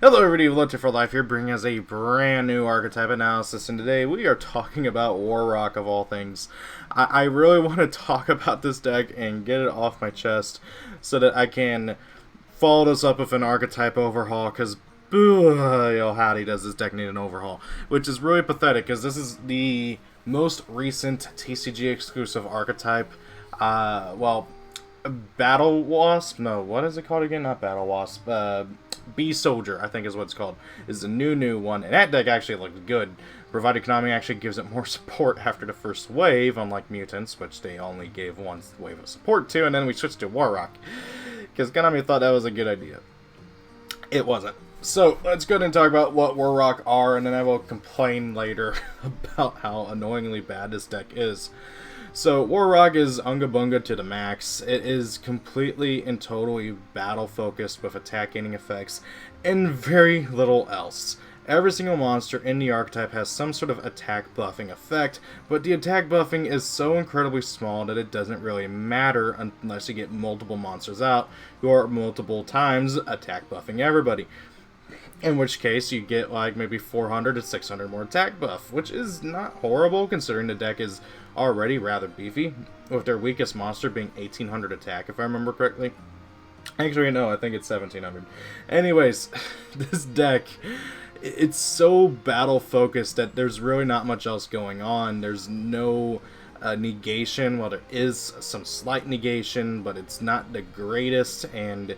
Hello everybody, Lutcher for Life here, bringing us a brand new archetype analysis, and today we are talking about Warrock of all things. I really want to talk about this deck and get it off my chest so that I can follow this up with an archetype overhaul, because yo howdy does this deck need an overhaul, which is really pathetic because this is the most recent TCG exclusive archetype. Battle Wasp? No, what is it called again? Not Battle Wasp. Bee Soldier, I think is what it's called, is the new one, and that deck actually looks good, provided Konami actually gives it more support after the first wave, unlike Mutants, which they only gave one wave of support to, and then we switched to Warrock, because Konami thought that was a good idea. It wasn't. So, let's go ahead and talk about what Warrock are, and then I will complain later about how annoyingly bad this deck is. So, Warrock is Unga Bunga to the max. It is completely and totally battle-focused with attack-gaining effects and very little else. Every single monster in the archetype has some sort of attack buffing effect, but the attack buffing is so incredibly small that it doesn't really matter unless you get multiple monsters out who are multiple times attack buffing everybody. In which case, you get like maybe 400 to 600 more attack buff, which is not horrible considering the deck is already rather beefy, with their weakest monster being 1800 attack, if I remember correctly. Actually, no, I think it's 1700. Anyways, this deck, it's so battle-focused that there's really not much else going on. There's no negation. Well, there is some slight negation, but it's not the greatest, and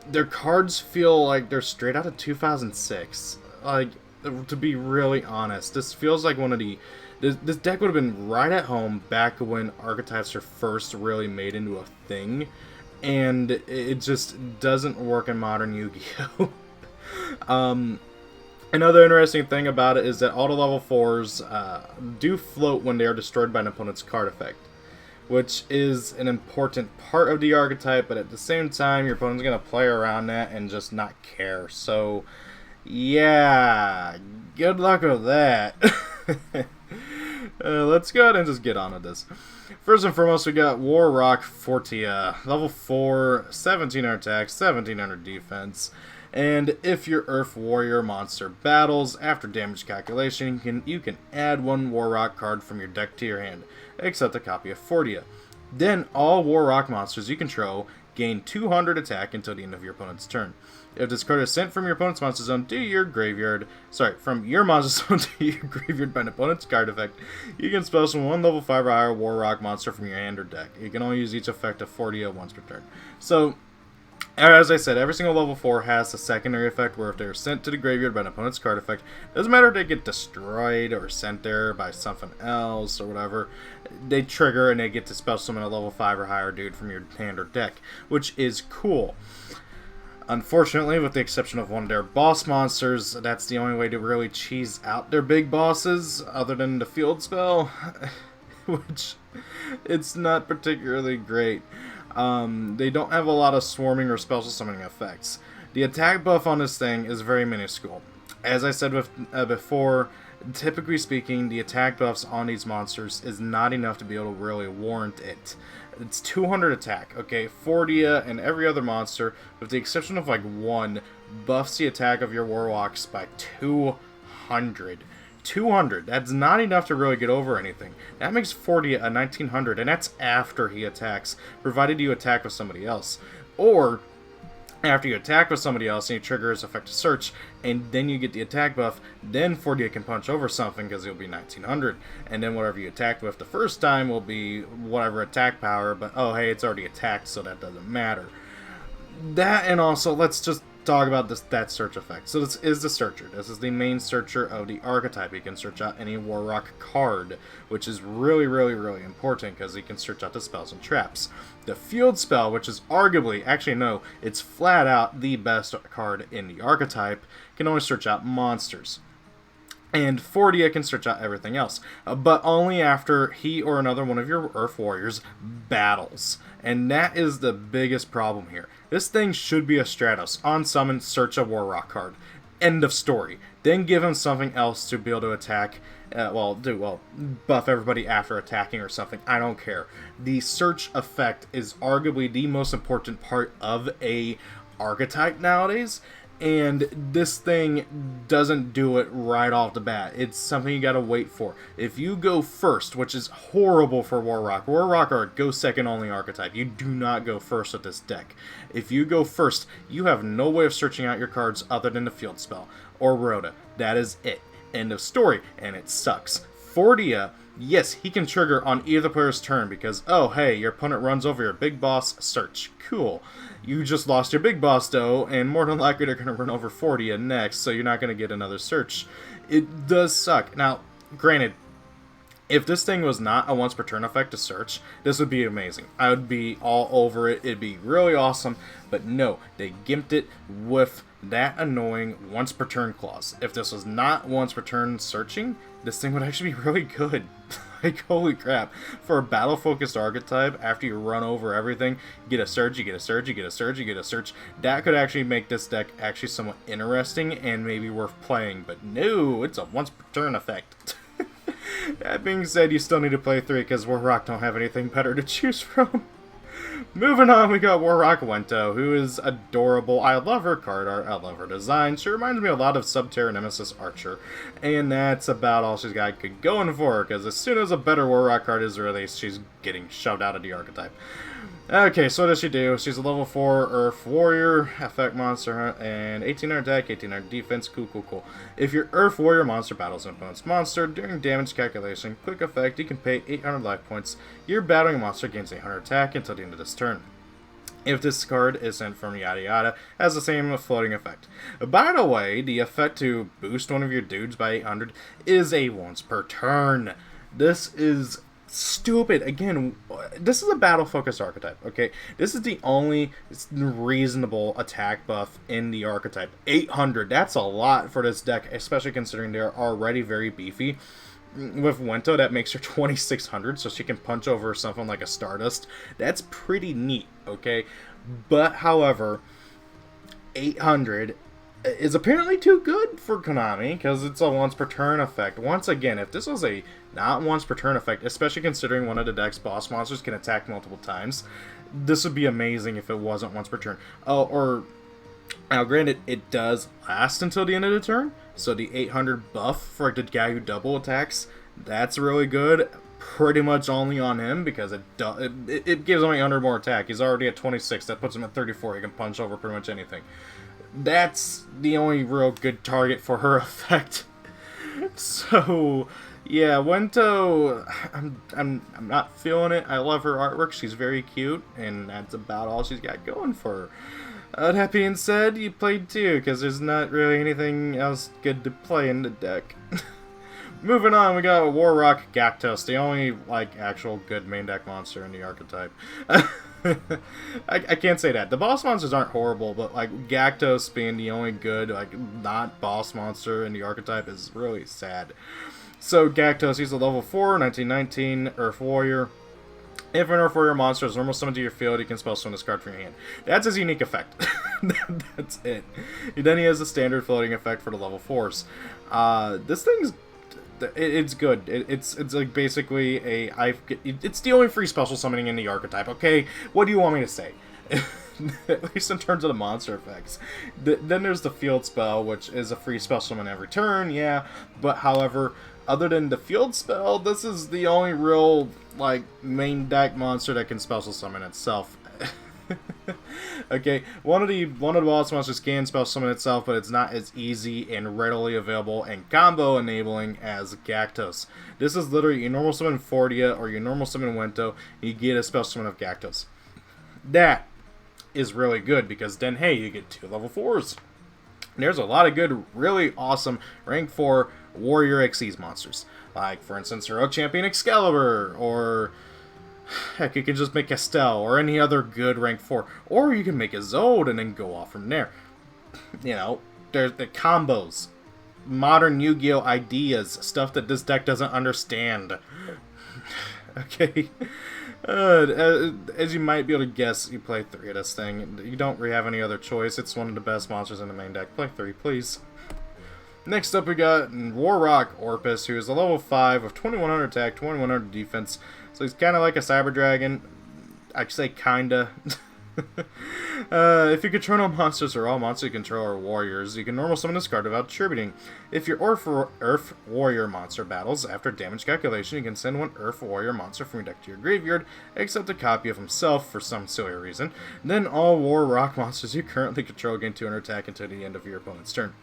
their cards feel like they're straight out of 2006. Like, to be really honest, this feels like one of the... This deck would have been right at home back when archetypes are first really made into a thing, and it just doesn't work in modern Yu-Gi-Oh! Another interesting thing about it is that all the level 4s do float when they are destroyed by an opponent's card effect, which is an important part of the archetype, but at the same time, your opponent's going to play around that and just not care. So, yeah, good luck with that. Let's go ahead and just get on with this. First and foremost, we got Warrock Fortia, level 4, 1700 attack, 1700 defense. And if your Earth Warrior monster battles, after damage calculation, you can add one Warrock card from your deck to your hand, except a copy of Fortia. Then all Warrock monsters you control gain 200 attack until the end of your opponent's turn. If this card is sent from your opponent's monster zone to your graveyard, from your monster zone to your graveyard by an opponent's card effect, you can spell summon one level 5 or higher Warrock monster from your hand or deck. You can only use each effect of Fortia once per turn. So, as I said, every single level 4 has a secondary effect where if they're sent to the graveyard by an opponent's card effect, doesn't matter if they get destroyed or sent there by something else or whatever, they trigger and they get to spell summon a level 5 or higher dude from your hand or deck, which is cool. Unfortunately, with the exception of one of their boss monsters, that's the only way to really cheese out their big bosses, other than the field spell, which it's not particularly great. They don't have a lot of swarming or special summoning effects. The attack buff on this thing is very minuscule. As I said before, typically speaking, the attack buffs on these monsters is not enough to be able to really warrant it. It's 200 attack, okay? Fortia and every other monster, with the exception of like one, buffs the attack of your Warlocks by 200. 200. That's not enough to really get over anything. That makes Fortia a 1900, and that's after he attacks, provided you attack with somebody else. Or, after you attack with somebody else and you trigger his effective search, and then you get the attack buff, then Fortia can punch over something because he'll be 1900. And then whatever you attacked with the first time will be whatever attack power, but oh hey, it's already attacked, so that doesn't matter. That, and also, let's just talk about that search effect. So this is the searcher. This is the main searcher of the archetype. You can search out any Warrock card, which is really, really, really important because you can search out the spells and traps. The field spell, which is arguably, actually no, it's flat out the best card in the archetype, can only search out monsters. And Fortia can search out everything else, but only after he or another one of your Earth Warriors battles. And that is the biggest problem here. This thing should be a Stratos. On summon, search a Warrock card. End of story. Then give him something else to be able to attack. Buff everybody after attacking or something. I don't care. The search effect is arguably the most important part of a archetype nowadays. And this thing doesn't do it right off the bat. It's something you gotta wait for. If you go first, which is horrible for Warrock. Warrock are a go second only archetype. You do not go first with this deck. If you go first, you have no way of searching out your cards other than the field spell or Rhoda. That is it. End of story. And it sucks. Fordia, yes, he can trigger on either player's turn because, oh, hey, your opponent runs over your big boss, search. Cool. You just lost your big boss, though, and more than likely they're going to run over Fordia next, so you're not going to get another search. It does suck. Now, granted, if this thing was not a once per turn effect to search, this would be amazing. I would be all over it. It'd be really awesome. But no, they gimped it with that annoying once per turn clause. If this was not once per turn searching, this thing would actually be really good. Like, holy crap. For a battle-focused archetype, after you run over everything, you get a search, you get a search, you get a search, you get a search. That could actually make this deck actually somewhat interesting and maybe worth playing. But no, it's a once per turn effect. That being said, you still need to play 3 because Warrock don't have anything better to choose from. Moving on, we got Warrock Wento, who is adorable. I love her card art, I love her design. She reminds me a lot of Subterror Nemesis Archer. And that's about all she's got going for her, because as soon as a better Warrock card is released, she's getting shoved out of the archetype. Okay, so what does she do? She's a level 4 Earth Warrior, effect monster, and 1800 attack, 1800 defense, cool. If your Earth Warrior monster battles an opponent's monster, during damage calculation, quick effect, you can pay 800 life points. Your battling monster gains 800 attack until the end of this turn. If this card is sent from yada yada, has the same floating effect. By the way, the effect to boost one of your dudes by 800 is a once per turn. This is stupid. Again, this is a battle-focused archetype, okay? This is the only reasonable attack buff in the archetype. 800, that's a lot for this deck, especially considering they're already very beefy. With Wento, that makes her 2600, so she can punch over something like a Stardust. That's pretty neat, okay? But, however, 800 is apparently too good for Konami, because it's a once per turn effect. Once again, if this was a not once per turn effect, especially considering one of the deck's boss monsters can attack multiple times, this would be amazing if it wasn't once per turn. Oh, or, now granted, it does last until the end of the turn, so the 800 buff for the guy who double attacks, that's really good. Pretty much only on him, because it gives him 800 more attack. He's already at 26, that puts him at 34, he can punch over pretty much anything. That's the only real good target for her effect. So, yeah, Wento, I'm not feeling it. I love her artwork. She's very cute, and that's about all she's got going for her. That being said, you played 2, because there's not really anything else good to play in the deck. Moving on, we got Warrock Gaktos, the only, like, actual good main deck monster in the archetype. I can't say that. The boss monsters aren't horrible, but like Gaktos being the only good, like, not boss monster in the archetype is really sad. So Gaktos, he's a level 4, 1919, Earth Warrior. If an Earth Warrior monster is normal summoned to your field, you can spell summon this card from your hand. That's his unique effect. That's it. Then he has a standard floating effect for the level 4s. This thing's it's good. It's like basically it's the only free special summoning in the archetype. Okay, what do you want me to say? At least in terms of the monster effects. Then there's the field spell, which is a free special summon every turn. Yeah, but however, other than the field spell, this is the only real like main deck monster that can special summon itself. Okay, one of the boss monsters can special summon itself, but it's not as easy and readily available and combo enabling as Gaktos. This is literally your normal summon Fordia or your normal summon Wento, and you get a special summon of Gaktos. That is really good, because then, hey, you get 2 level 4s. There's a lot of good, really awesome rank 4 Warrior Xyz monsters. Like, for instance, Hero Champion Excalibur, or heck, you can just make Estelle, or any other good rank 4. Or you can make a Zode and then go off from there. You know, there's the combos. Modern Yu-Gi-Oh! Ideas. Stuff that this deck doesn't understand. Okay. As you might be able to guess, you play 3 of this thing. You don't really have any other choice. It's one of the best monsters in the main deck. Play 3, please. Next up, we got Warrock Orpus, who is a level 5 of 2100 attack, 2100 defense. So he's kind of like a Cyber Dragon. I'd say kinda. If you control no monsters or all monsters you control are warriors, you can normal summon this card without attributing. If your Earth Warrior monster battles, after damage calculation, you can send one Earth Warrior monster from your deck to your graveyard, except a copy of himself for some silly reason. Then all War Rock monsters you currently control gain 200 attack until the end of your opponent's turn.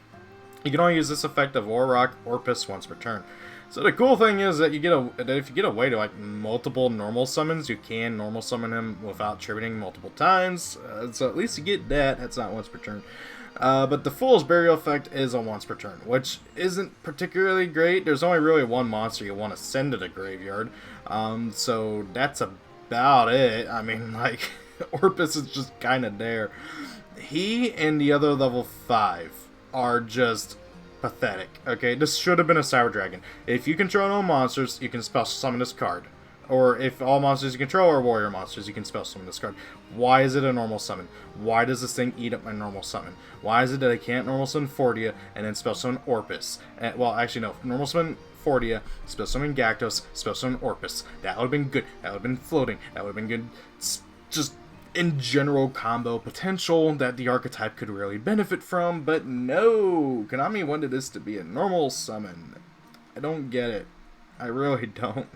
You can only use this effect of War Rock Orpus once per turn. So the cool thing is that if you get away to like multiple normal summons, you can normal summon him without tributing multiple times. So at least you get that. That's not once per turn. But the Fool's Burial effect is a once per turn, which isn't particularly great. There's only really one monster you want to send to the graveyard. So that's about it. I mean, like, Orpus is just kind of there. He and the other level 5 are just pathetic. Okay, this should have been a Cyber Dragon. If you control no monsters, you can spell summon this card. Or if all monsters you control are warrior monsters, you can spell summon this card. Why is it a normal summon? Why does this thing eat up my normal summon? Why is it that I can't normal summon Fordia and then spell summon Orpus? Well, actually no. Normal summon Fordia, spell summon Gactos, spell summon Orpus. That would have been good. That would have been floating. That would have been good. Just in general combo potential that the archetype could really benefit from, but no! Konami wanted this to be a normal summon. I don't get it. I really don't.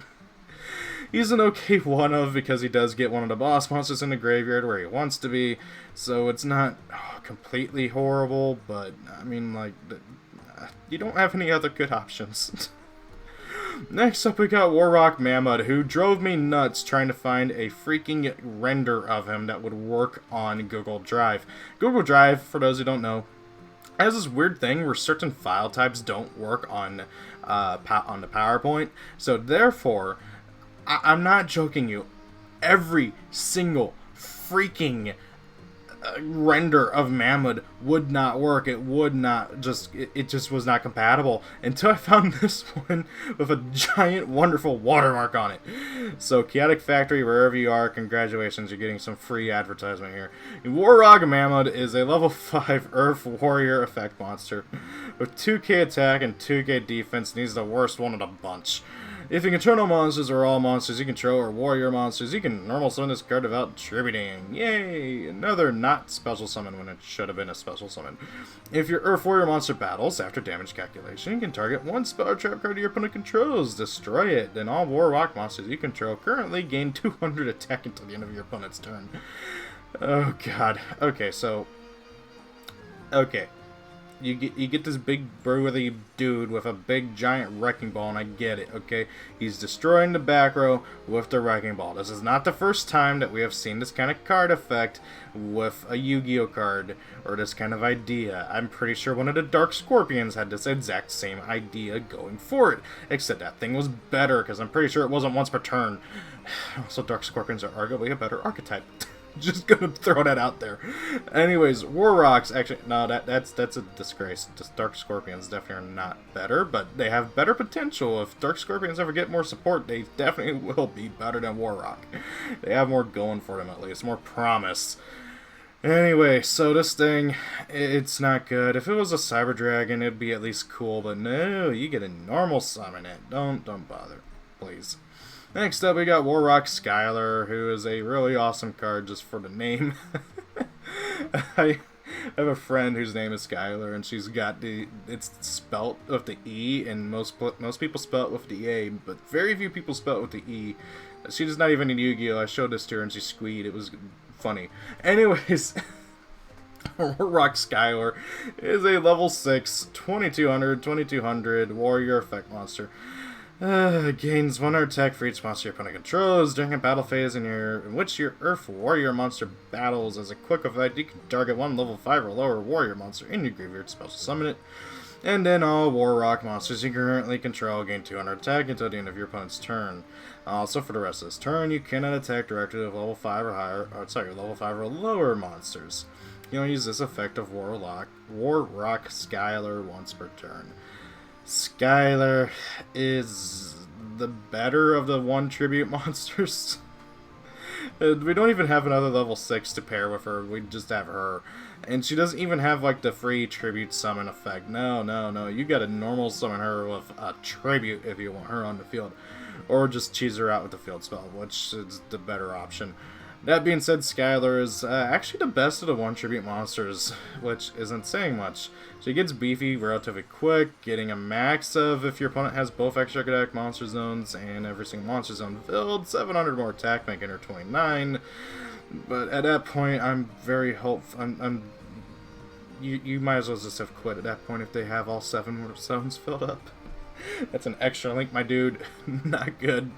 He's an okay one-of because he does get one of the boss monsters in the graveyard where he wants to be, so it's not completely horrible, but I mean, like, you don't have any other good options. Next up, we got Warrock Mammoth, who drove me nuts trying to find a freaking render of him that would work on Google Drive. Google Drive, for those who don't know, has this weird thing where certain file types don't work on the PowerPoint. So therefore, I'm not joking you, every single freaking render of Mammoth would not work. It would not it just was not compatible until I found this one with a giant wonderful watermark on it. So Chaotic Factory, wherever you are, congratulations, you're getting some free advertisement here. Warrock Mammoth is a level 5 Earth Warrior effect monster with 2k attack and 2k defense, and he's the worst one of the bunch. If you control no monsters or all monsters you control are warrior monsters, you can normal summon this card without tributing. Yay! Another not special summon when it should have been a special summon. If your Earth Warrior monster battles, after damage calculation, you can target one spell or trap card your opponent controls, destroy it. Then all War Rock monsters you control currently gain 200 attack until the end of your opponent's turn. Oh god. Okay, so... Okay. You get this big burly dude with a big giant wrecking ball, and I get it, okay? He's destroying the back row with the wrecking ball. This is not the first time that we have seen this kind of card effect with a Yu-Gi-Oh card, or this kind of idea. I'm pretty sure one of the Dark Scorpions had this exact same idea going for it, except that thing was better, because I'm pretty sure it wasn't once per turn. Also, Dark Scorpions are arguably a better archetype. Just gonna throw that out there. Anyways, Warrocks, actually, no, that's a disgrace. Just Dark Scorpions definitely are not better, but they have better potential. If Dark Scorpions ever get more support, they definitely will be better than Warrock. They have more going for them, at least. More promise. Anyway, so this thing, it's not good. If it was a Cyber Dragon, it'd be at least cool, but no, you get a normal summon it. Don't bother, please. Next up, we got Warrock Skylar, who is a really awesome card just for the name. I have a friend whose name is Skylar, and she's got it's spelt with the E, and most people spell it with the A, but very few people spell it with the E. She's not even in Yu-Gi-Oh! I showed this to her, and she squeed. It was funny. Anyways, Warrock Skylar is a level 6, 2200 warrior effect monster. Gains 100 attack for each monster your opponent controls during a battle phase in which your Earth Warrior monster battles. As a quick effect, you can target one level 5 or lower warrior monster in your graveyard, special summon it. And then all Warrock monsters you currently control gain 200 attack until the end of your opponent's turn. Also, for the rest of this turn, you cannot attack directly with level 5 or higher, level 5 or lower monsters. You only use this effect of Warrock Skylar once per turn. Skylar is the better of the one tribute monsters. We don't even have another level 6 to pair with her. We just have her. And she doesn't even have, like, the free tribute summon effect. No. You gotta normal summon her with a tribute if you want her on the field. Or just cheese her out with the field spell, which is the better option. That being said, Skylar is actually the best of the 1 tribute monsters, which isn't saying much. She gets beefy relatively quick, getting a max of if your opponent has both extra attack monster zones and every single monster zone filled, 700 more attack, making her 29. But at that point, I'm very hopeful. You might as well just have quit at that point if they have all 7 zones filled up. That's an extra link, my dude. Not good.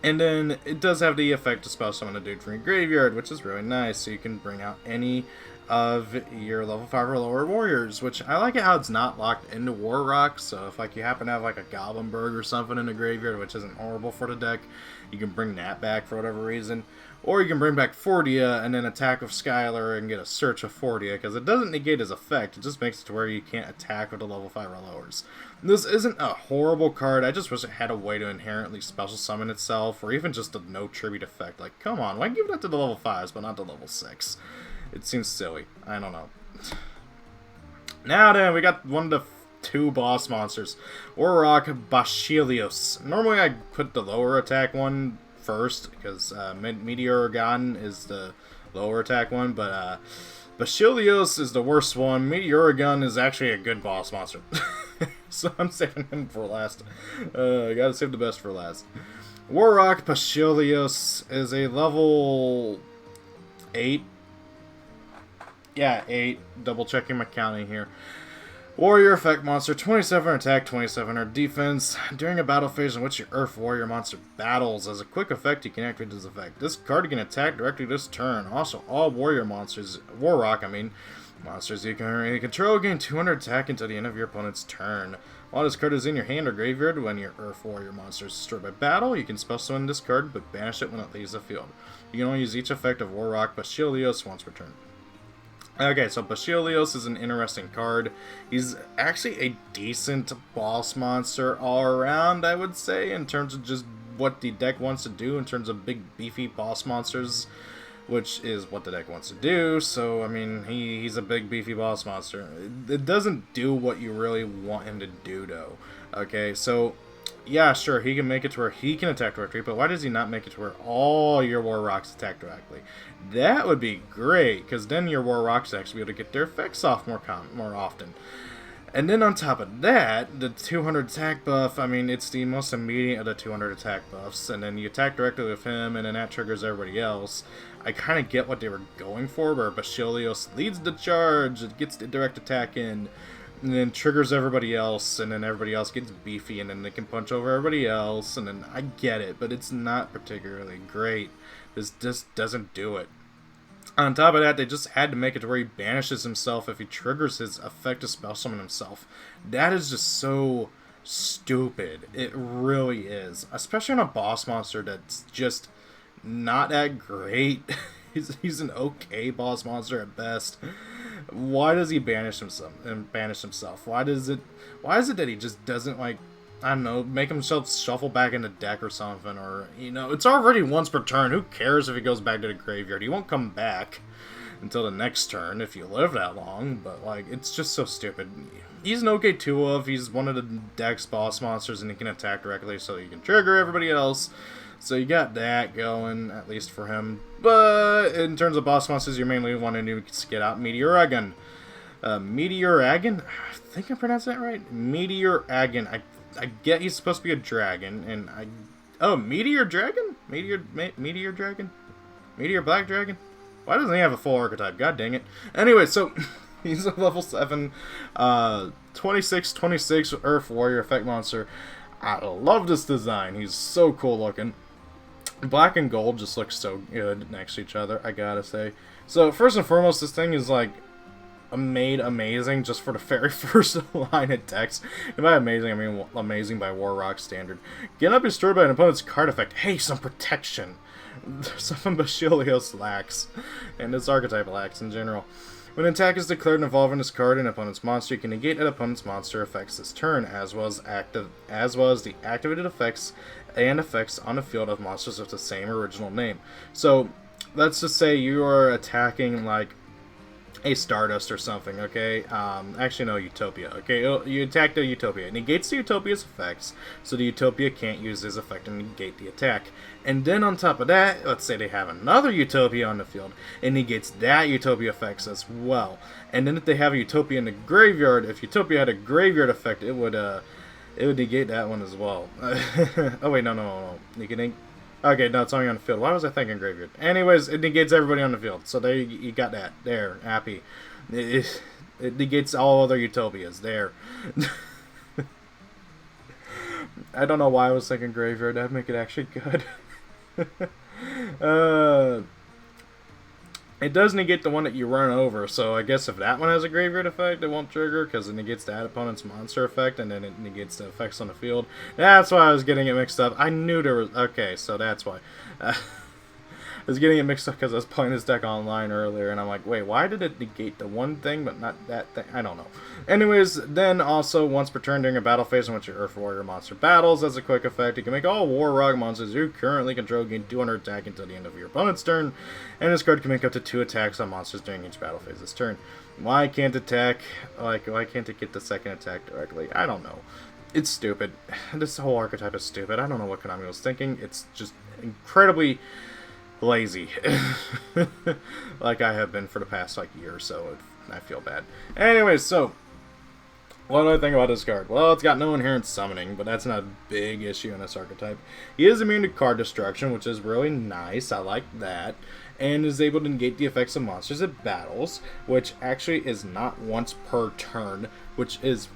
And then it does have the effect to spell summon a dude from your graveyard, which is really nice. So you can bring out any of your level 5 or lower warriors, which I like it how it's not locked into War Rock. So if like you happen to have like a Goblinberg or something in the graveyard, which isn't horrible for the deck, you can bring that back for whatever reason. Or you can bring back Fordia and then attack with Skylar and get a search of Fordia, because it doesn't negate his effect, it just makes it to where you can't attack with the level 5 or lowers. This isn't a horrible card, I just wish it had a way to inherently special summon itself, or even just a no tribute effect. Like, come on, why give that to the level 5s but not the level 6? It seems silly, I don't know. Now then, we got one of the 2 boss monsters. Orok Bashilios. Normally I put the lower attack one first, because Meteorogon is the lower attack one, but Bashilios is the worst one. Meteorogon is actually a good boss monster. So I'm saving him for last. Gotta save the best for last. Warrock Bashilios is a level 8. Yeah, 8. Double checking my counting here. Warrior effect monster, 27 attack, 27 defense. During a battle phase in which your Earth Warrior monster battles, as a quick effect, you can activate this effect. This card can attack directly this turn. Also, all Warrior monsters, Warrock, monsters you can control gain 200 attack until the end of your opponent's turn. While this card is in your hand or graveyard, when your Earth Warrior monster is destroyed by battle, you can spell summon this card, but banish it when it leaves the field. You can only use each effect of Warrock Bashilios once per turn. Okay, so Bashilios is an interesting card. He's actually a decent boss monster all around, I would say, in terms of just what the deck wants to do in terms of big, beefy boss monsters, which is what the deck wants to do. So, I mean, he's a big, beefy boss monster. It doesn't do what you really want him to do, though. Okay, so yeah, sure, he can make it to where he can attack directly, but why does he not make it to where all your War Rocks attack directly? That would be great, because then your War Rocks actually be able to get their effects off more often. And then on top of that, the 200 attack buff, I mean, it's the most immediate of the 200 attack buffs, and then you attack directly with him, and then that triggers everybody else. I kind of get what they were going for, where Bashilios leads the charge, it gets the direct attack in, and then triggers everybody else, and then everybody else gets beefy, and then they can punch over everybody else, and then I get it, but it's not particularly great. This just doesn't do it. On top of that, they just had to make it to where he banishes himself if he triggers his effect to spell summon himself. That is just so stupid. It really is. Especially on a boss monster that's just not that great. He's an okay boss monster at best. Why does he banish himself? Why is it that he just doesn't, like, I don't know, make himself shuffle back in the deck or something, or, you know, it's already once per turn. Who cares if he goes back to the graveyard? He won't come back until the next turn if you live that long, but, like, it's just so stupid. He's an okay 2-of, he's one of the deck's boss monsters, and he can attack directly, so you can trigger everybody else. So you got that going, at least for him. But in terms of boss monsters, you're mainly wanting to get out Meteorogon. Meteorogon? I think I pronounced that right. Meteorogon. I get he's supposed to be a dragon, and oh, Meteor Dragon? Meteor Dragon? Meteor Black Dragon? Why doesn't he have a full archetype? God dang it. Anyway, so he's a level 7, 26 Earth Warrior effect monster. I love this design. He's so cool looking. Black and gold just looks so good next to each other, I gotta say. So first and foremost, this thing is like made amazing just for the very first line of text. And by amazing, I mean amazing by Warrock standard. Get not destroyed by an opponent's card effect. Hey, some protection. Something Bashilios lacks, and this archetype lacks in general. When an attack is declared involving this card and opponent's monster, you can negate an opponent's monster effects this turn, as was the activated effects and effects on the field of monsters with the same original name. So let's just say you are attacking like a Stardust or something, okay? Actually, no, Utopia, okay? You attack the Utopia. It negates the Utopia's effects, so the Utopia can't use his effect and negate the attack. And then on top of that, let's say they have another Utopia on the field, it negates that Utopia effects as well. And then if they have a Utopia in the graveyard, if Utopia had a graveyard effect, it would negate that one as well. Oh, wait, no. Okay, no, it's only on the field. Why was I thinking graveyard? Anyways, it negates everybody on the field. So there you got that. There, happy. It negates all other Utopias. There. I don't know why I was thinking graveyard. That'd make it actually good. It does negate the one that you run over, so I guess if that one has a graveyard effect, it won't trigger, because it negates that opponent's monster effect, and then it negates the effects on the field. That's why I was getting it mixed up. I knew there was... Okay, so that's why. I was getting it mixed up because I was playing this deck online earlier, and I'm like, wait, why did it negate the one thing, but not that thing? I don't know. Anyways, then also, once per turn during a battle phase in which your Earth Warrior monster battles, as a quick effect, you can make all War Rock monsters you currently control gain 200 attack until the end of your opponent's turn, and this card can make up to 2 attacks on monsters during each battle phase this turn. Why can't attack, like, why can't it get the second attack directly? I don't know. It's stupid. This whole archetype is stupid. I don't know what Konami was thinking. It's just incredibly lazy. Like I have been for the past, like, year or so. I feel bad. Anyways, so... what do I think about this card? Well, it's got no inherent summoning, but that's not a big issue in this archetype. He is immune to card destruction, which is really nice. I like that. And is able to negate the effects of monsters it battles, which actually is not once per turn, which is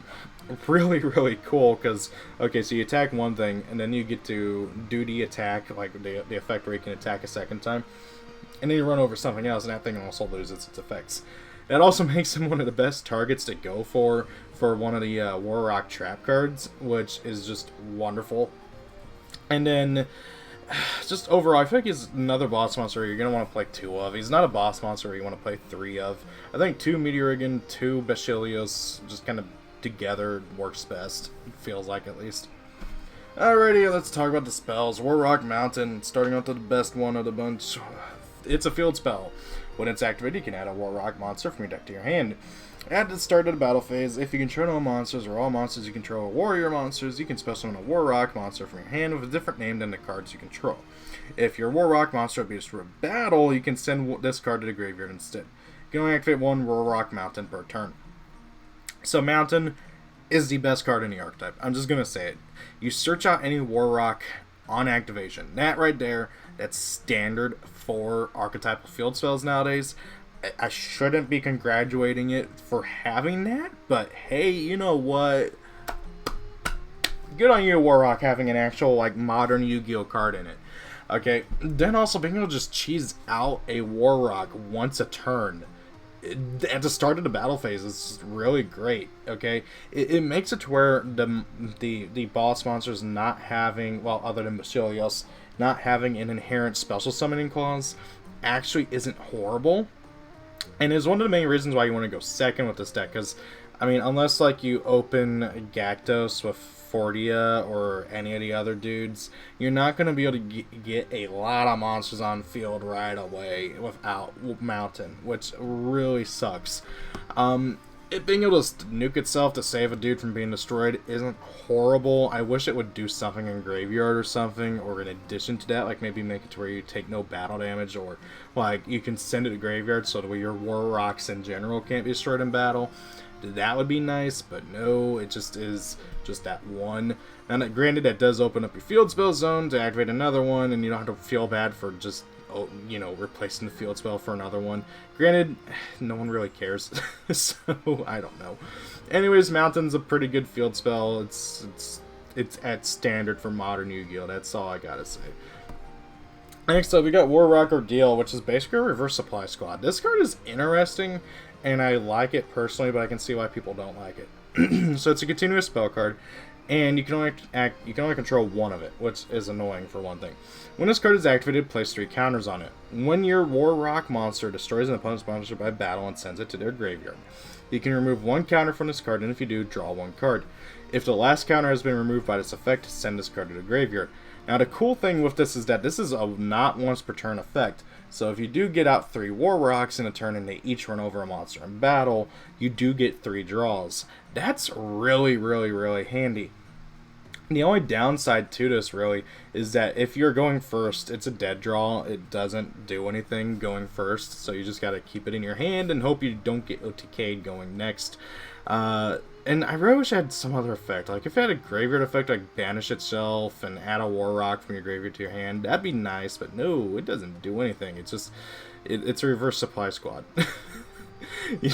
really, really cool, because, okay, so you attack one thing, and then you get to do the attack, like the effect where you can attack a second time, and then you run over something else, and that thing also loses its effects. That also makes him one of the best targets to go for one of the War Rock trap cards, which is just wonderful. And then, just overall, I feel like he's another boss monster you're going to want to play 2 of. He's not a boss monster you want to play 3 of. I think 2 Meteorigan, 2 Bashilios, just kind of together works best. Feels like, at least. Alrighty, let's talk about the spells. War Rock Mountain, starting out to the best one of the bunch. It's a field spell. When it's activated, you can add a War Rock monster from your deck to your hand. At the start of the battle phase, if you control no monsters or all monsters you control are warrior monsters, you can special summon a War Rock monster from your hand with a different name than the cards you control. If your War Rock monster appears for a battle, you can send this card to the graveyard instead. You can only activate 1 War Rock Mountain per turn. So Mountain is the best card in the archetype. I'm just going to say it. You search out any War Rock on activation. That right there, that's standard for archetypal field spells nowadays. I shouldn't be congratulating it for having that, but hey, you know what? Good on you, War Rock, having an actual, like, modern Yu-Gi-Oh card in it. Okay, then also being able to just cheese out a War Rock once a turn at the start of the battle phase is really great. Okay, it makes it to where the boss monsters not having, well, other than Bashilios, not having an inherent special summoning clause actually isn't horrible, and is one of the main reasons why you want to go second with this deck. Because, I mean, unless like you open Gactos with Fortia or any of the other dudes, you're not going to be able to get a lot of monsters on field right away without Mountain, which really sucks. It being able to nuke itself to save a dude from being destroyed isn't horrible. I wish it would do something in Graveyard or something, or in addition to that, like maybe make it to where you take no battle damage, or like you can send it to Graveyard so that way your War Rocks in general can't be destroyed in battle. That would be nice, but no, it just is just that one. And granted, that does open up your field spell zone to activate another one, and you don't have to feel bad for just, you know, replacing the field spell for another one. Granted, no one really cares, so I don't know. Anyways, Mountain's a pretty good field spell. It's at standard for modern Yu-Gi-Oh! That's all I gotta say. Next up, we got War Rock ORDEAL, which is basically a reverse supply squad. This card is interesting, and I like it personally, but I can see why people don't like it. So it's a continuous spell card, and you can only control one of it, which is annoying for one thing. When this card is activated, place 3 counters on it. When your War Rock monster destroys an opponent's monster by battle and sends it to their graveyard, you can remove 1 counter from this card, and if you do, draw 1 card. If the last counter has been removed by this effect, send this card to the graveyard. Now the cool thing with this is that this is a not once per turn effect. So if you do get out 3 War Rocks in a turn and they each run over a monster in battle, you do get 3 draws. That's really, really, really handy. The only downside to this, really, is that if you're going first, it's a dead draw. It doesn't do anything going first, so you just got to keep it in your hand and hope you don't get OTK'd going next. And I really wish I had some other effect. Like, if it had a graveyard effect, like Banish itself and add a War Rock from your graveyard to your hand, that'd be nice, but no, it doesn't do anything. It's just, it's a reverse supply squad.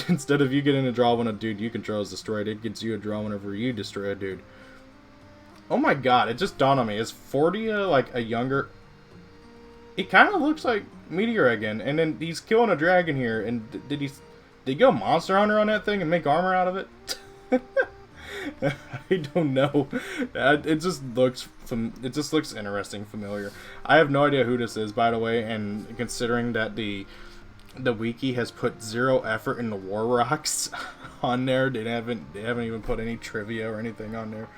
Instead of you getting a draw when a dude you control is destroyed, it gets you a draw whenever you destroy a dude. Oh my god, it just dawned on me. Is Fordia like a younger... It kind of looks like Meteor again, and then he's killing a dragon here, and did he go Monster Hunter on that thing and make armor out of it? I don't know. It just looks interesting, familiar. I have no idea who this is, by the way, and considering that the wiki has put 0 effort in the War Rocks on there, they haven't even put any trivia or anything on there.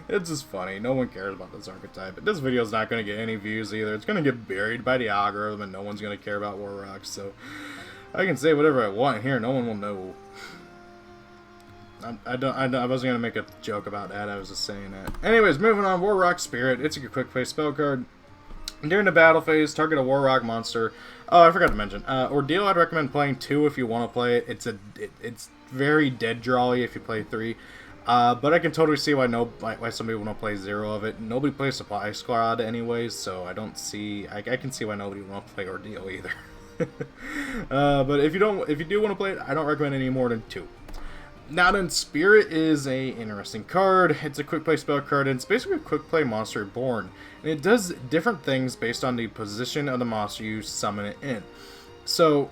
It's just funny. No one cares about this archetype. But this video is not going to get any views either. It's going to get buried by the algorithm, and no one's going to care about War Rocks. So I can say whatever I want here. No one will know. I wasn't going to make a joke about that. I was just saying that. Anyways, moving on. War Rock Spirit. It's a quick play spell card. During the battle phase, target a War Rock monster. Oh, I forgot to mention. Ordeal, I'd recommend playing 2 if you want to play it. It's very dead drawy if you play 3. But I can totally see why some people don't play 0 of it. Nobody plays Supply Squad anyways, so I can see why nobody won't play Ordeal either. But if you do want to play it, I don't recommend any more than 2. Now then, Spirit is a interesting card. It's a quick play spell card, and it's basically a quick play monster reborn. And it does different things based on the position of the monster you summon it in. So,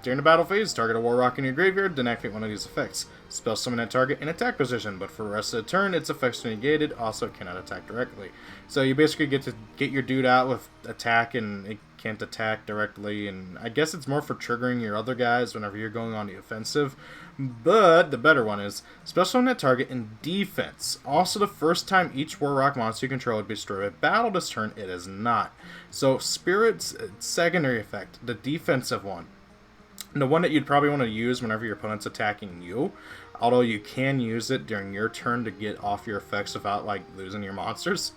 during the battle phase, target a War Rock in your graveyard, then activate one of these effects. Spell summon that target in attack position, but for the rest of the turn, its effects are negated, also cannot attack directly. So you basically get to get your dude out with attack, and it can't attack directly, and I guess it's more for triggering your other guys whenever you're going on the offensive. But the better one is spell summon that target in defense. Also, the first time each War Rock monster you control would be destroyed by battle this turn, it is not. So Spirit's secondary effect, the defensive one, the one that you'd probably want to use whenever your opponent's attacking you, although you can use it during your turn to get off your effects without like losing your monsters,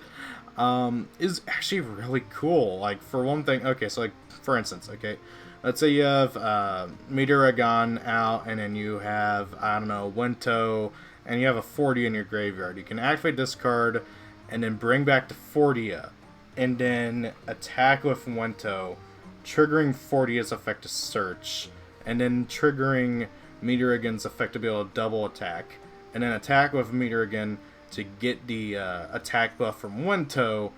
is actually really cool. Like, for one thing, okay, so like for instance, okay, let's say you have Myfigurecollection out, and then you have, I don't know, Wento, and you have a Fordia in your graveyard. You can activate this card, and then bring back the Fordia, and then attack with Wento, triggering Fordia's effect to search, and then triggering Myfigurecollection's effect to be able to double attack, and then attack with Myfigurecollection to get the attack buff from Wento,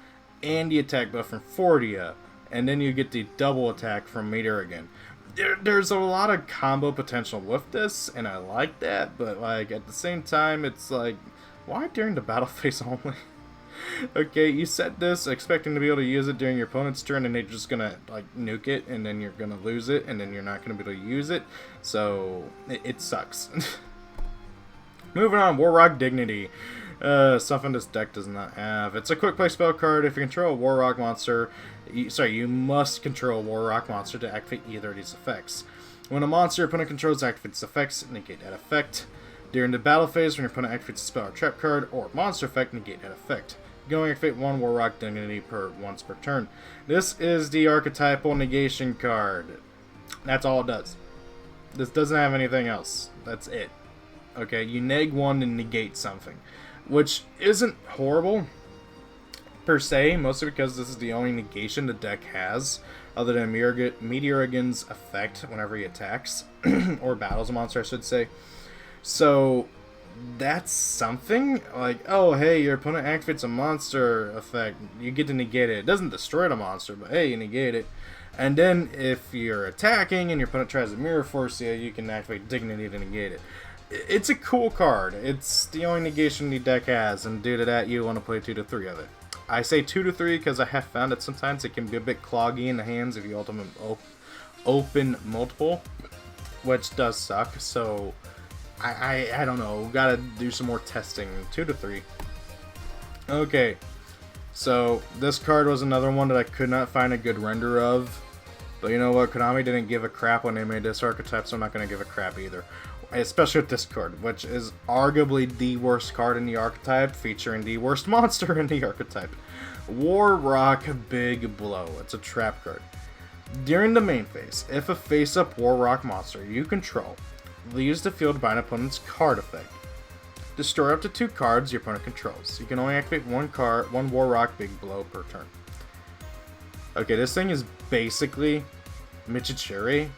and the attack buff from Fordia, and then you get the double attack from Myfigurecollection. There's a lot of combo potential with this, and I like that, but like at the same time, it's like, why during the battle phase only? Okay, you set this expecting to be able to use it during your opponent's turn, and they're just gonna like nuke it, and then you're gonna lose it, and then you're not gonna be able to use it, so it sucks. Moving on, War Rock Dignity. Something this deck does not have. It's a quick play spell card. If you control a War Rock monster, you must control a War Rock monster to activate either of these effects. When a monster your opponent controls activates effects, negate that effect. During the battle phase, when your opponent activates a spell or trap card or monster effect, negate that effect. Going to activate 1 War Rock Dignity once per turn. This is the archetypal negation card. That's all it does. This doesn't have anything else. That's it. Okay, you neg 1 to negate something, which isn't horrible per se, mostly because this is the only negation the deck has, other than Myfigurecollection's effect whenever he attacks, or battles a monster, I should say. So that's something. Like, oh, hey, your opponent activates a monster effect, you get to negate it. It doesn't destroy the monster, but hey, you negate it. And then if you're attacking and your opponent tries to Mirror Force you, you can activate Dignity to negate it. It's a cool card. It's the only negation the deck has, and due to that, you want to play 2 to 3 of it. I say 2 to 3 because I have found that sometimes it can be a bit cloggy in the hands if you ultimately open multiple, which does suck. So I don't know. Gotta do some more testing. 2 to 3. Okay. So this card was another one that I could not find a good render of. But you know what? Konami didn't give a crap when they made this archetype, so I'm not going to give a crap either. Especially with this card, which is arguably the worst card in the archetype, featuring the worst monster in the archetype. War Rock Big Blow. It's a trap card. During the main phase, if a face-up War Rock monster you control leaves the field by an opponent's card effect, destroy up to 2 cards your opponent controls. You can only activate one War Rock Big Blow per turn. Okay, this thing is basically Michizure,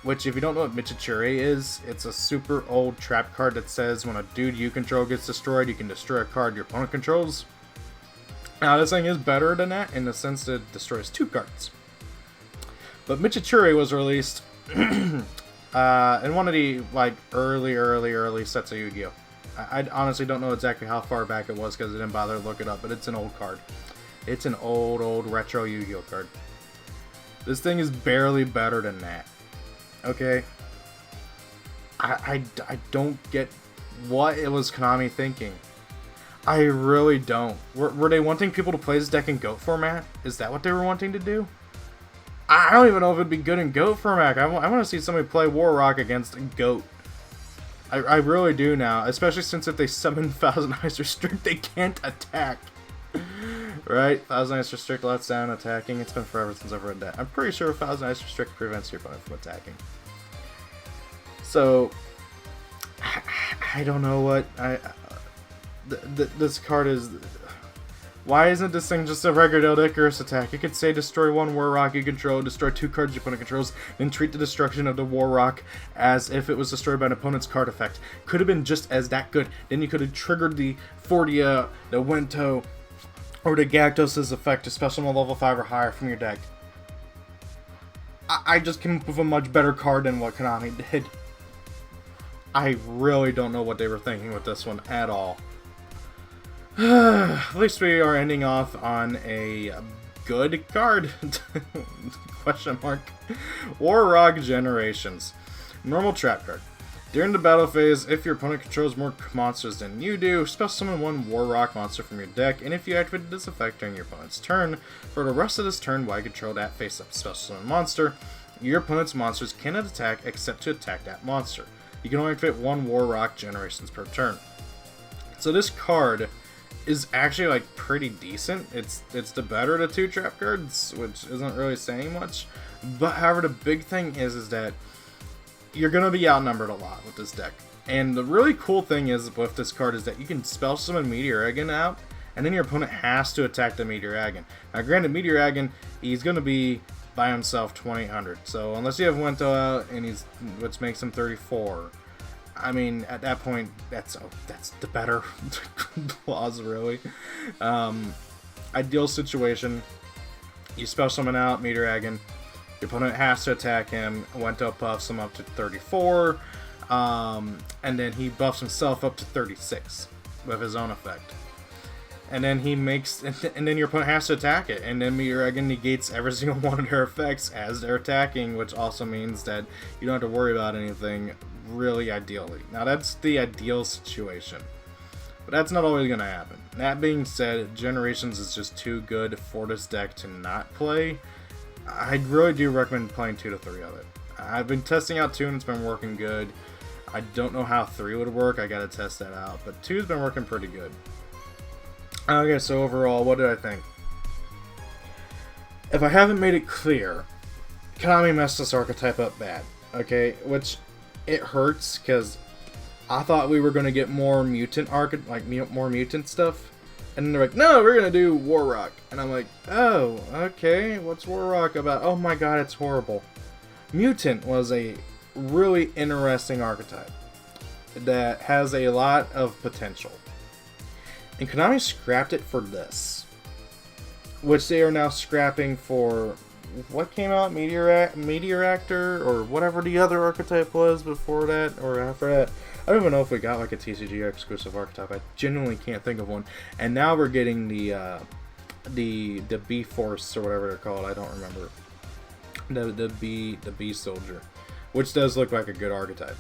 which if you don't know what Michizure is, it's a super old trap card that says when a dude you control gets destroyed, you can destroy a card your opponent controls. Now this thing is better than that in the sense that it destroys 2 cards. But Michizure was released in one of the early sets of Yu-Gi-Oh! I honestly don't know exactly how far back it was because I didn't bother to look it up, but it's an old card. It's an old retro Yu-Gi-Oh! Card. This thing is barely better than that. Okay? I don't get what it was Konami thinking. I really don't. Were they wanting people to play this deck in GOAT format? Is that what they were wanting to do? I don't even know if it'd be good in GOAT format. I want to see somebody play War Rock against GOAT. I really do now, especially since if they summon Thousand Eyes Restrict, they can't attack. Right? Thousand Eyes Restrict lets down attacking. It's been forever since I've read that. I'm pretty sure Thousand Eyes Restrict prevents your opponent from attacking. So, I don't know what this card is. Why isn't this thing just a regular Icarus attack? You could say destroy 1 War Rock you control, destroy 2 cards your opponent controls, then treat the destruction of the War Rock as if it was destroyed by an opponent's card effect. Could have been just as that good. Then you could have triggered the Fortia, the Wento, or the Gyarados' effect to special summon level 5 or higher from your deck. I just came up with a much better card than what Konami did. I really don't know what they were thinking with this one at all. At least we are ending off on a good card. Question mark. War Rock Generations. Normal trap card. During the battle phase, if your opponent controls more monsters than you do, special summon 1 War Rock monster from your deck, and if you activate this effect during your opponent's turn, for the rest of this turn while you control that face-up special summon monster, your opponent's monsters cannot attack except to attack that monster. You can only activate 1 War Rock Generations per turn. So this card is actually like pretty decent. It's the better of the 2 trap cards, which isn't really saying much. But however, the big thing is that you're gonna be outnumbered a lot with this deck. And the really cool thing is with this card is that you can spell summon Myfigurecollection out, and then your opponent has to attack the Myfigurecollection. Now, granted, Myfigurecollection, he's gonna be by himself 2800. So unless you have Wento out and which makes him 34. I mean, at that point, that's the better clause, really. Ideal situation, you spell summon out Myfigurecollection, your opponent has to attack him, Wento buffs him up to 34, and then he buffs himself up to 36 with his own effect. And then and then your opponent has to attack it, and then Myfigurecollection negates every single one of their effects as they're attacking, which also means that you don't have to worry about anything, really ideally. Now that's the ideal situation, but that's not always going to happen. That being said, Generations is just too good for this deck to not play. I really do recommend playing 2 to 3 of it. I've been testing out 2 and it's been working good. I don't know how 3 would work, I gotta test that out, but 2's been working pretty good. Okay, so overall, what did I think? If I haven't made it clear, Konami messed this archetype up bad, okay? Which, it hurts, because I thought we were going to get more mutant more mutant stuff, and then they're like, no, we're going to do War Rock, and I'm like, oh, okay, what's War Rock about? Oh my god, it's horrible. Mutant was a really interesting archetype that has a lot of potential. And Konami scrapped it for this, which they are now scrapping for what came out, Meteoractor, or whatever the other archetype was before that, or after that. I don't even know if we got like a TCG exclusive archetype. I genuinely can't think of one. And now we're getting the B-Force, or whatever they're called. I don't remember. The B Soldier, which does look like a good archetype.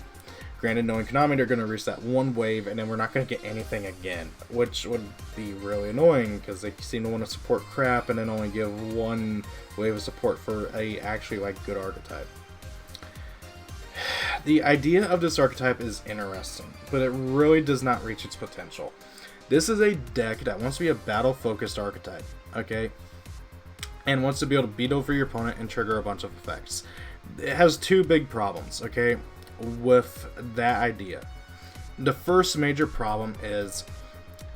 Granted, knowing Konami, they're going to reset one wave, and then we're not going to get anything again, which would be really annoying, because they seem to want to support crap and then only give one wave of support for a actually like good archetype. The idea of this archetype is interesting, but it really does not reach its potential. This is a deck that wants to be a battle-focused archetype, okay? And wants to be able to beat over your opponent and trigger a bunch of effects. It has two big problems, okay, with that idea. The first major problem is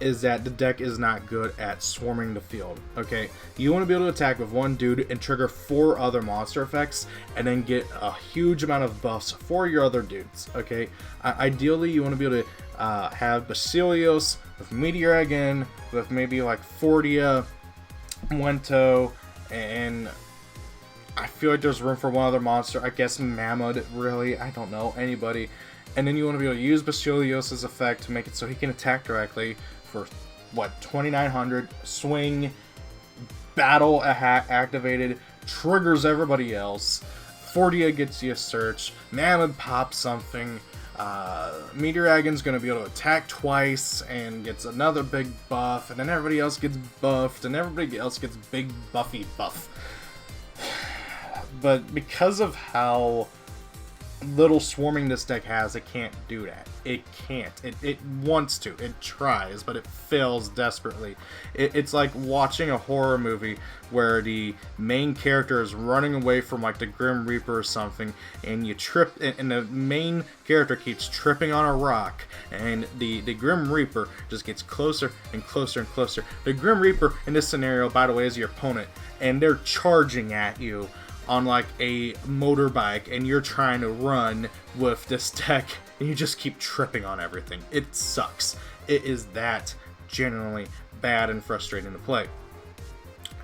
that the deck is not good at swarming the field, okay? You want to be able to attack with one dude and trigger 4 other monster effects and then get a huge amount of buffs for your other dudes, okay? Ideally, you want to be able to have Basilios with Meteor again, with maybe like Fortia, Wento, and I feel like there's room for one other monster. I guess Mammoth, really. I don't know. Anybody. And then you want to be able to use Basilios' effect to make it so he can attack directly for, what, 2900. Swing. Battle activated. Triggers everybody else. Fortia gets you a search. Mammoth pops something. Meteor Agon's going to be able to attack twice and gets another big buff. And then everybody else gets buffed. And everybody else gets big buffy buff. But because of how little swarming this deck has, it can't do that. It can't. It wants to. It tries, but it fails desperately. It's like watching a horror movie where the main character is running away from like the Grim Reaper or something, and you trip, and the main character keeps tripping on a rock, and the Grim Reaper just gets closer and closer and closer. The Grim Reaper in this scenario, by the way, is your opponent, and they're charging at you on like a motorbike, and you're trying to run with this deck, and you just keep tripping on everything. It sucks. It is that genuinely bad and frustrating to play.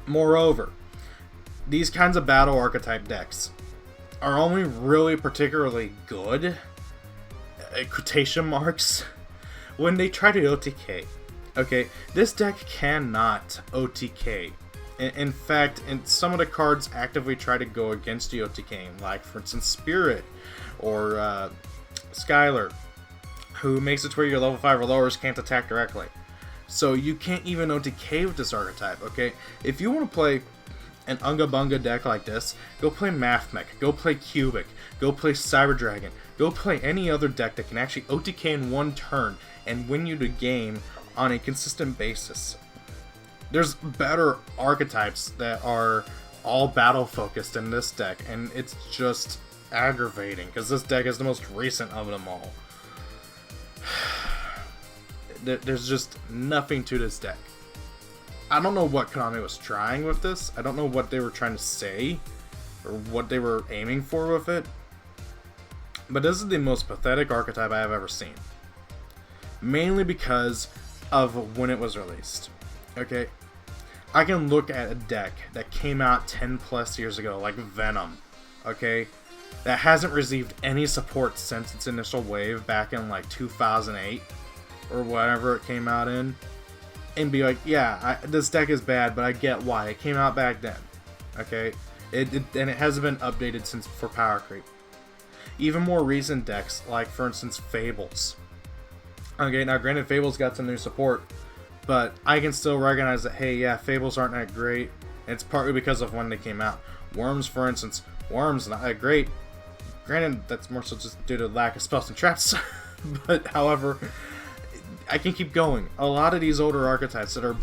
Moreover, these kinds of battle archetype decks are only really particularly good, quotation marks, when they try to OTK. Okay, this deck cannot OTK. In fact, some of the cards actively try to go against the OTK, like for instance Spirit or Skylar, who makes it to where your level 5 or lowers can't attack directly. So you can't even OTK with this archetype, okay? If you want to play an Unga Bunga deck like this, go play Mathmech, go play Cubic, go play Cyber Dragon, go play any other deck that can actually OTK in one turn and win you the game on a consistent basis. There's better archetypes that are all battle focused in this deck, and it's just aggravating because this deck is the most recent of them all. There's just nothing to this deck. I don't know what Konami was trying with this. I don't know what they were trying to say or what they were aiming for with it. But this is the most pathetic archetype I have ever seen. Mainly because of when it was released. Okay? I can look at a deck that came out 10 plus years ago, like Venom, okay, that hasn't received any support since its initial wave back in like 2008 or whatever it came out in, and be like, yeah, this deck is bad, but I get why it came out back then, okay, and it hasn't been updated since for power creep. Even more recent decks, like for instance Fables. Okay, now granted Fables got some new support, but I can still recognize that, hey, yeah, Fables aren't that great. And it's partly because of when they came out. Worms, for instance, Worms not that great. Granted, that's more so just due to lack of spells and traps. But, however, I can keep going. A lot of these older archetypes that are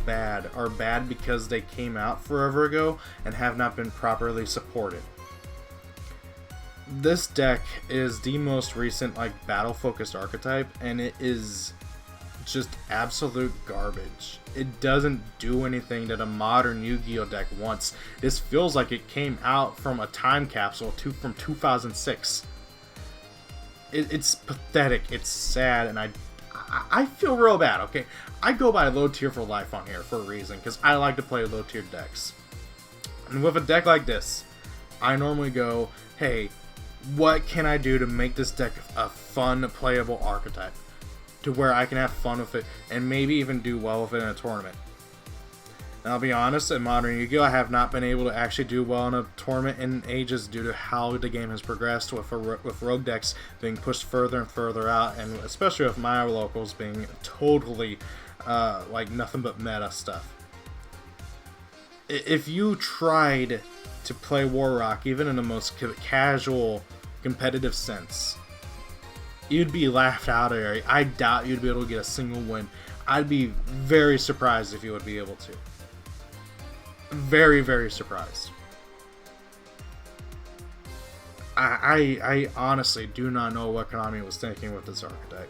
bad because they came out forever ago and have not been properly supported. This deck is the most recent, like, battle-focused archetype, and it is just absolute garbage. It doesn't do anything that a modern Yu-Gi-Oh deck wants. This feels like it came out from a time capsule from 2006. It's pathetic. It's sad, and I feel real bad. Okay, I go by low tier for life on here for a reason, because I like to play low tier decks. And with a deck like this, I normally go, hey, what can I do to make this deck a fun, playable archetype? To where I can have fun with it and maybe even do well with it in a tournament. And I'll be honest, in Modern Yu-Gi-Oh! I have not been able to actually do well in a tournament in ages due to how the game has progressed with rogue decks being pushed further and further out, and especially with my locals being totally like nothing but meta stuff. If you tried to play Warrock, even in the most casual, competitive sense, you'd be laughed out of there. I doubt you'd be able to get a single win. I'd be very surprised if you would be able to. Very, very surprised. I honestly do not know what Konami was thinking with this archetype.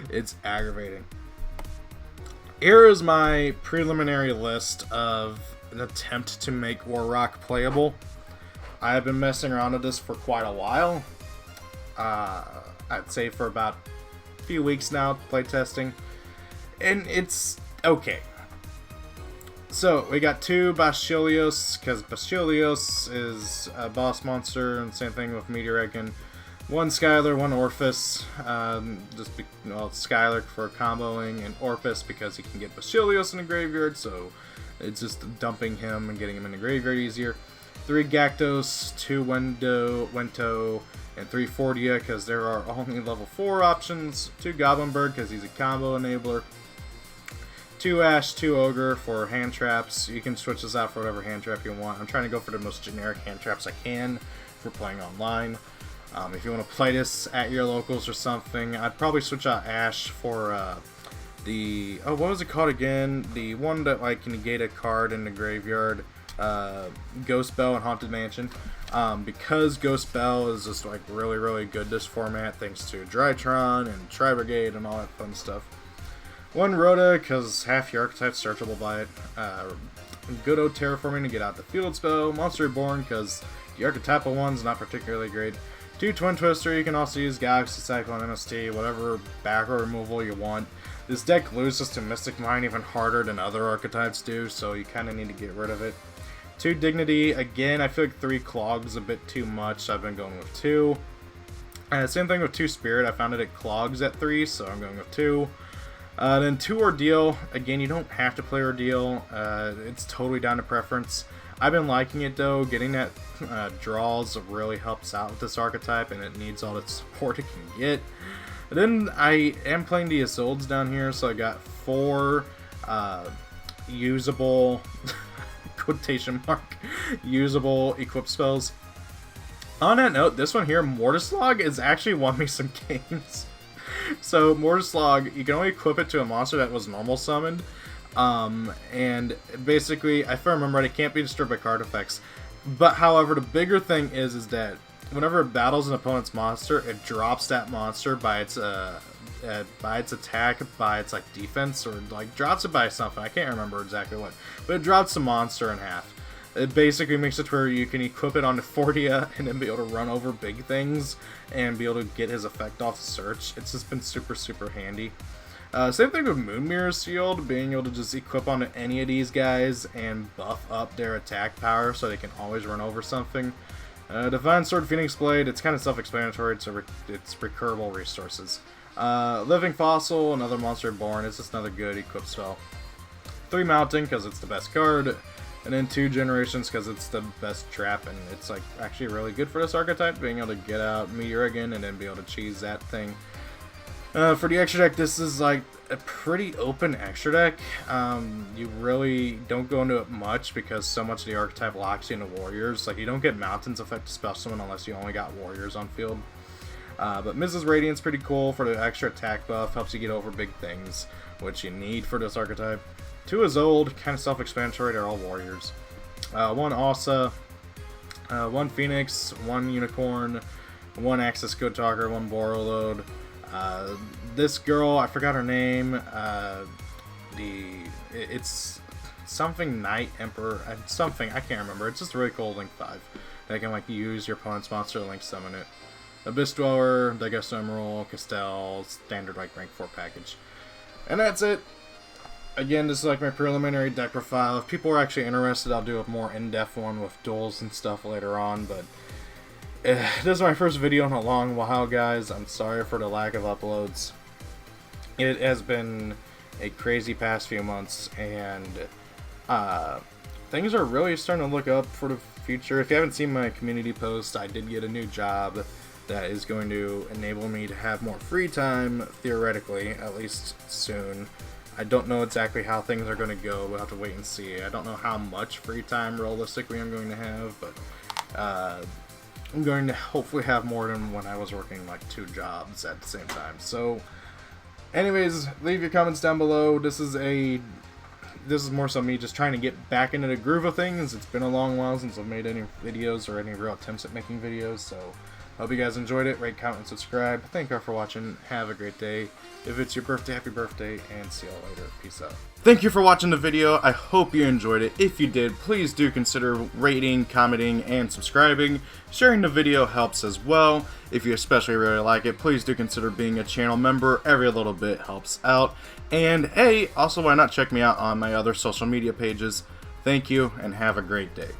It's aggravating. Here is my preliminary list of an attempt to make Warrock playable. I have been messing around with this for quite a while. I'd say for about a few weeks now, playtesting. And it's okay. So, we got 2 Basileos, because Basileos is a boss monster, and same thing with Meteoricon. 1 Skylar, 1 Orphis, Skylar for comboing, and Orphis because he can get Basileos in the graveyard, so it's just dumping him and getting him in the graveyard easier. 3 Gactos, 2 Wento, and 3 Fordia because there are only level 4 options. 2 Goblinberg because he's a combo enabler. 2 Ash, 2 Ogre for hand traps. You can switch this out for whatever hand trap you want. I'm trying to go for the most generic hand traps I can for playing online. If you want to play this at your locals or something, I'd probably switch out Ash for the... Oh, what was it called again? The one that like can negate a card in the graveyard. Ghost Bell and Haunted Mansion. Because Ghost Bell is just like really, really good this format, thanks to Drytron and Tri-Brigade and all that fun stuff. 1 Rhoda, because half your archetype's searchable by it. Good old Terraforming to get out the field spell. Monster Reborn, because the archetypal one's not particularly great. 2 Twin Twister, you can also use Galaxy Cyclone, MST, whatever backer removal you want. This deck loses to Mystic Mine even harder than other archetypes do, so you kind of need to get rid of it. 2 Dignity, again, I feel like 3 Clogs a bit too much, so I've been going with 2. Same thing with 2 Spirit, I found it Clogs at 3, so I'm going with 2. Then 2 Ordeal, again, you don't have to play Ordeal, it's totally down to preference. I've been liking it though, getting that draws really helps out with this archetype, and it needs all the support it can get. And then I am playing the Isoldes down here, so I got 4 usable, quotation mark, usable equip spells. On that note, this one here, Mortislog, has actually won me some games. So, Mortislog, you can only equip it to a monster that was normal summoned. And basically, if I remember right, it can't be disturbed by card effects. But, however, the bigger thing is that whenever it battles an opponent's monster, it drops that monster by its attack, by its like defense, or like drops it by something. I can't remember exactly what, but it drops the monster in half. It basically makes it to where you can equip it onto Fordia and then be able to run over big things and be able to get his effect off the search. It's just been super, super handy. Same thing with Moonmirror's Shield, being able to just equip onto any of these guys and buff up their attack power so they can always run over something. Divine Sword, Phoenix Blade, it's kind of self-explanatory, it's recurable resources. Living Fossil, another monster born, it's just another good equip spell. 3 Mounting, because it's the best card. And then 2 Generations, because it's the best trap, and it's like actually really good for this archetype, being able to get out Meteoricon and then be able to cheese that thing. For the extra deck, this is like a pretty open extra deck. You really don't go into it much because so much of the archetype locks you into Warriors. Like, you don't get Mountains effect to spell summon unless you only got Warriors on field. But Mrs. Radiant's pretty cool for the extra attack buff, helps you get over big things, which you need for this archetype. 2 is old, kind of self-explanatory, they're all Warriors. 1 Asa, 1 Phoenix, 1 Unicorn, 1 Axis Good Talker, 1 Borrowload. This girl, I forgot her name, it's something Knight Emperor, something, I can't remember, it's just a really cool Link 5. That can like use your opponent's monster to Link summon it. Abyss Dweller, Daigusto Emerald, Castell, standard like rank 4 package. And that's it. Again, this is like my preliminary deck profile. If people are actually interested, I'll do a more in-depth one with duels and stuff later on, but this is my first video in a long while, guys. I'm sorry for the lack of uploads. It has been a crazy past few months, and things are really starting to look up for the future. If you haven't seen my community post, I did get a new job that is going to enable me to have more free time, theoretically, at least soon. I don't know exactly how things are going to go. We'll have to wait and see. I don't know how much free time realistically I'm going to have, but I'm going to hopefully have more than when I was working like 2 jobs at the same time. So anyways, leave your comments down below. This is more so me just trying to get back into the groove of things. It's been a long while since I've made any videos or any real attempts at making videos, so hope you guys enjoyed it. Rate, comment, and subscribe. Thank you all for watching. Have a great day. If it's your birthday, happy birthday, and see y'all later. Peace out. Thank you for watching the video. I hope you enjoyed it. If you did, please do consider rating, commenting, and subscribing. Sharing the video helps as well. If you especially really like it, please do consider being a channel member. Every little bit helps out. And hey, also why not check me out on my other social media pages. Thank you, and have a great day.